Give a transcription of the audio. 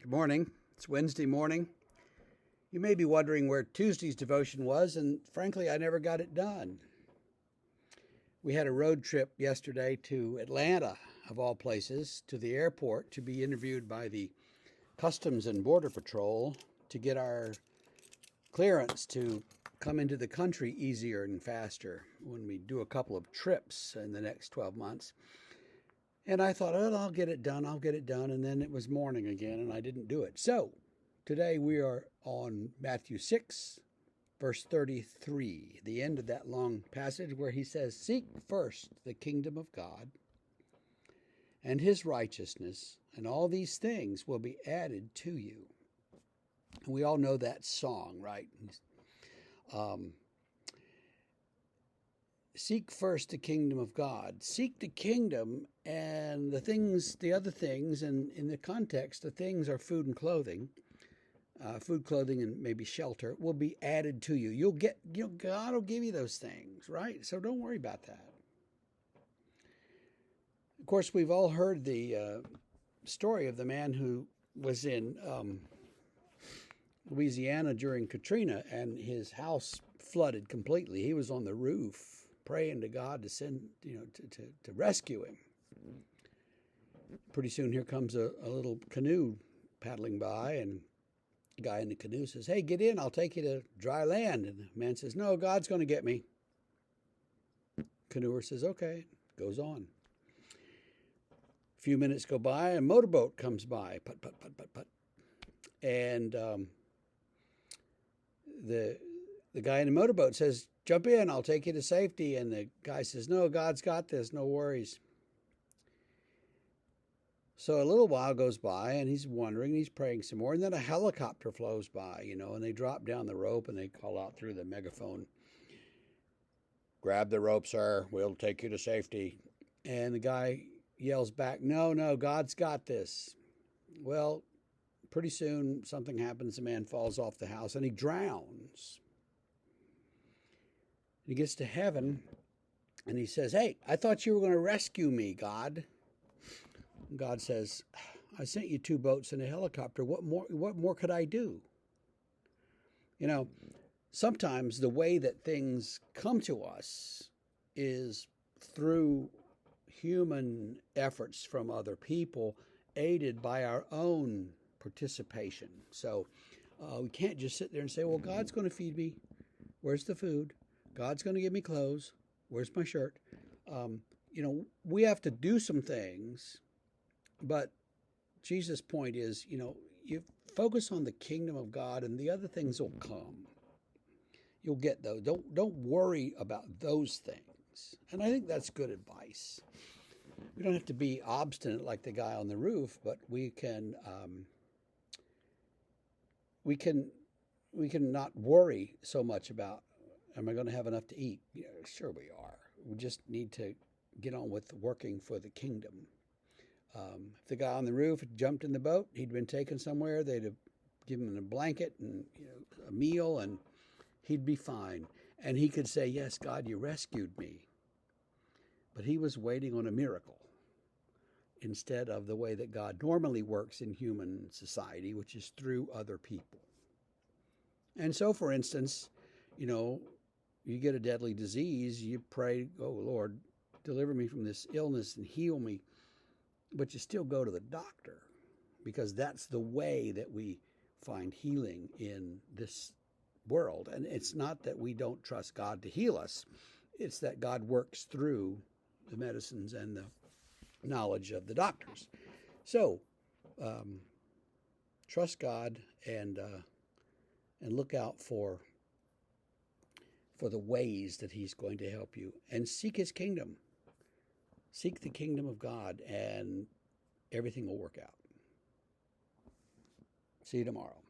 Good morning. It's Wednesday morning. You may be wondering where Tuesday's devotion was, and frankly, I never got it done. We had a road trip yesterday to Atlanta, of all places, to the airport to be interviewed by the Customs and Border Patrol to get our clearance to come into the country easier and faster when we do a couple of trips in the next 12 months. And I thought, oh, I'll get it done. And then it was morning again, and I didn't do it. So today we are on Matthew 6, verse 33, the end of that long passage where he says, "Seek first the kingdom of God and his righteousness, and all these things will be added to you." And we all know that song, right? Seek first the kingdom of God. Seek the kingdom, and the other things, and in the context, the things are food and clothing. Food, clothing, and maybe shelter will be added to you. You'll get, God will give you those things, right? So don't worry about that. Of course, we've all heard the story of the man who was in Louisiana during Katrina, and his house flooded completely. He was on the roof praying to God to send, to rescue him. Pretty soon here comes a little canoe paddling by, and the guy in the canoe says, "Hey, get in, I'll take you to dry land." And the man says, "No, God's going to get me." Canoer says, "Okay," goes on. A few minutes go by, a motorboat comes by, put, put, put, put, put. And the guy in the motorboat says, "Jump in, I'll take you to safety." And the guy says, "No, God's got this, no worries." So a little while goes by, and he's wondering, he's praying some more, and then a helicopter flows by, and they drop down the rope, and they call out through the megaphone, "Grab the rope, sir, we'll take you to safety." And the guy yells back, No, God's got this." Well, pretty soon something happens, the man falls off the house, and he drowns. He gets to heaven, and he says, "Hey, I thought you were going to rescue me, God." And God says, "I sent you 2 boats and a helicopter. What more could I do?" Sometimes the way that things come to us is through human efforts from other people, aided by our own participation. So we can't just sit there and say, "Well, God's going to feed me. Where's the food? God's going to give me clothes. Where's my shirt?" We have to do some things, but Jesus' point is, you focus on the kingdom of God, and the other things will come. You'll get those. Don't worry about those things. And I think that's good advice. We don't have to be obstinate like the guy on the roof, but we can not worry so much about, am I going to have enough to eat? Sure we are. We just need to get on with working for the kingdom. If the guy on the roof had jumped in the boat, he'd been taken somewhere, they'd have given him a blanket and a meal, and he'd be fine. And he could say, "Yes, God, you rescued me." But he was waiting on a miracle instead of the way that God normally works in human society, which is through other people. And so, for instance, you get a deadly disease, you pray, "Oh, Lord, deliver me from this illness and heal me." But you still go to the doctor, because that's the way that we find healing in this world. And it's not that we don't trust God to heal us. It's that God works through the medicines and the knowledge of the doctors. So trust God and look out for the ways that he's going to help you, and seek his kingdom. Seek the kingdom of God, and everything will work out. See you tomorrow.